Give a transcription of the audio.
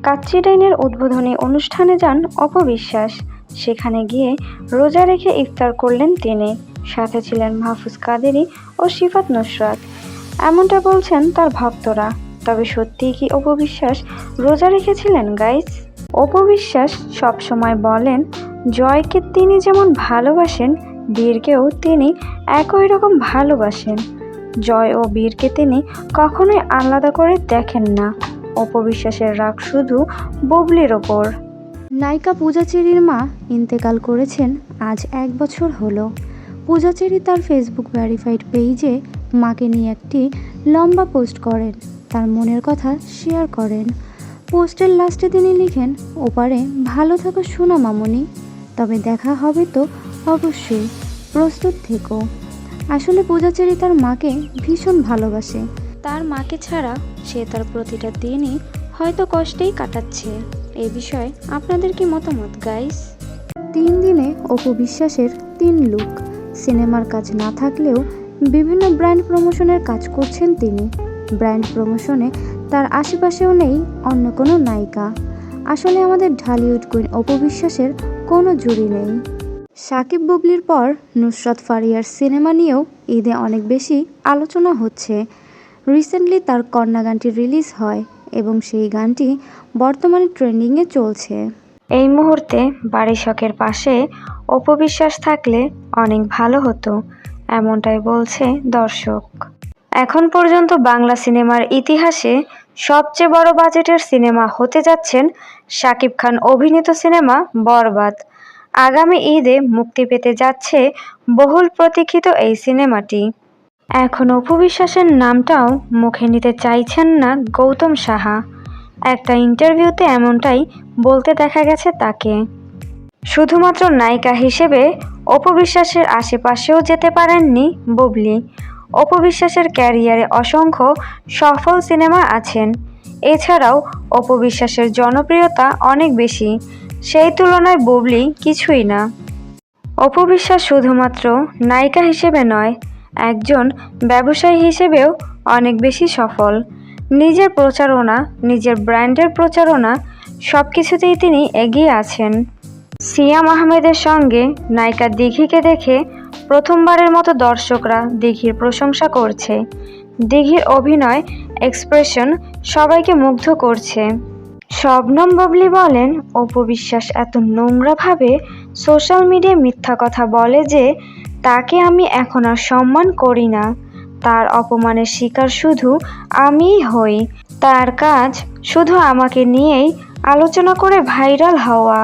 কাচ্চি ডাইনের উদ্বোধনী অনুষ্ঠানে যান অপবিশ্বাস। সেখানে গিয়ে রোজা রেখে ইফতার করলেন তিনি। সাথে ছিলেন মাহফুজ কাদেরী ও সিফাত নুসরাত। এমনটা বলছেন তার ভক্তরা। তবে সত্যিই কি অপবিশ্বাস রোজা রেখেছিলেন গাইস? অপবিশ্বাস সবসময় বলেন জয়কে তিনি যেমন ভালোবাসেন, বীরকেও তিনি একই রকম ভালোবাসেন। জয় ও বীরকে তিনি কখনোই আলাদা করে দেখেন না। অপবিশ্বাসের রাগ শুধু বুবলির ওপর। নায়িকা পূজা চেরির মা ইন্তেকাল করেছেন আজ 1 বছর হলো। পূজা চেরি তার ফেসবুক ভেরিফাইড পেজে মাকে নিয়ে একটি লম্বা পোস্ট করেন, তার মনের কথা শেয়ার করেন। পোস্টের লাস্টে তিনি লিখেন, ওপারে ভালো থাকো সোনা মামনি, তবে দেখা হবে তো অবশ্যই, প্রস্তুত থেকো। আসলে পূজা চেরি তার মাকে ভীষণ ভালোবাসে। তার মাকে ছাড়া সে তার প্রতিটা দিনই হয়তো কষ্টেই কাটাচ্ছে। এই বিষয়ে আপনাদের কি মতামত গাইস? 3 দিনে অপু বিশ্বাসের 3 লুক। সিনেমার কাজ না থাকলেও বিভিন্ন ব্র্যান্ড প্রমোশনের কাজ করছেন তিনি। ব্র্যান্ড প্রমোশনে তার আশেপাশেও নেই অন্য কোনো নায়িকা। আসলে আমাদের ঢালিউড কুইন অপু বিশ্বাসের কোনো জুড়ি নেই। সাকিব বুবলির পর নুসরাত ফারিয়ার সিনেমা নিয়েও ঈদে অনেক বেশি আলোচনা হচ্ছে। রিসেন্টলি তার কন্যা গানটি রিলিজ হয় এবং সেই গানটি বর্তমানে ট্রেন্ডিংয়ে চলছে। এই মুহূর্তে বাড়ি শখের পাশে অপবিশ্বাস থাকলে অনেক ভালো হতো, এমনটাই বলছে দর্শক। এখন পর্যন্ত বাংলা সিনেমার ইতিহাসে সবচেয়ে বড় বাজেটের সিনেমা হতে যাচ্ছেন শাকিব খান অভিনীত সিনেমা বরবাদ। আগামী ঈদে মুক্তি পেতে যাচ্ছে বহুল প্রতীক্ষিত এই সিনেমাটি। এখন অপবিশ্বাসের নামটাও মুখে নিতে চাইছেন না গৌতম সাহা। একটা ইন্টারভিউতে এমনটাই বলতে দেখা গেছে তাকে। শুধুমাত্র নায়িকা হিসেবে অপবিশ্বাসের আশেপাশেও যেতে পারেননি বুবলি। অপবিশ্বাসের ক্যারিয়ারে অসংখ্য সফল সিনেমা আছেন। এছাড়াও অপবিশ্বাসের জনপ্রিয়তা অনেক বেশি, সেই তুলনায় বুবলি কিছুই না। অপবিশ্বাস শুধুমাত্র নায়িকা হিসেবে নয়, একজন ব্যবসায়ী হিসেবেও অনেক বেশি সফল। নিজের প্রচারণা, নিজের ব্র্যান্ডের প্রচারণা সব কিছুতেই তিনি এগিয়ে আছেন। সিয়াম আহমেদের সঙ্গে নায়িকা দিঘিকে দেখে প্রথমবারের মতো দর্শকরা দিঘির প্রশংসা করছে। দিঘির অভিনয়, এক্সপ্রেশন সবাইকে মুগ্ধ করছে। শবনম বুবলি বলেন, অপবিশ্বাস এত নোংরাভাবে সোশ্যাল মিডিয়ায় মিথ্যা কথা বলে যে তাকে আমি এখন আর সম্মান করি না। তার অপমানের শিকার শুধু আমিই হই। তার কাজ শুধু আমাকে নিয়েই আলোচনা করে ভাইরাল হওয়া।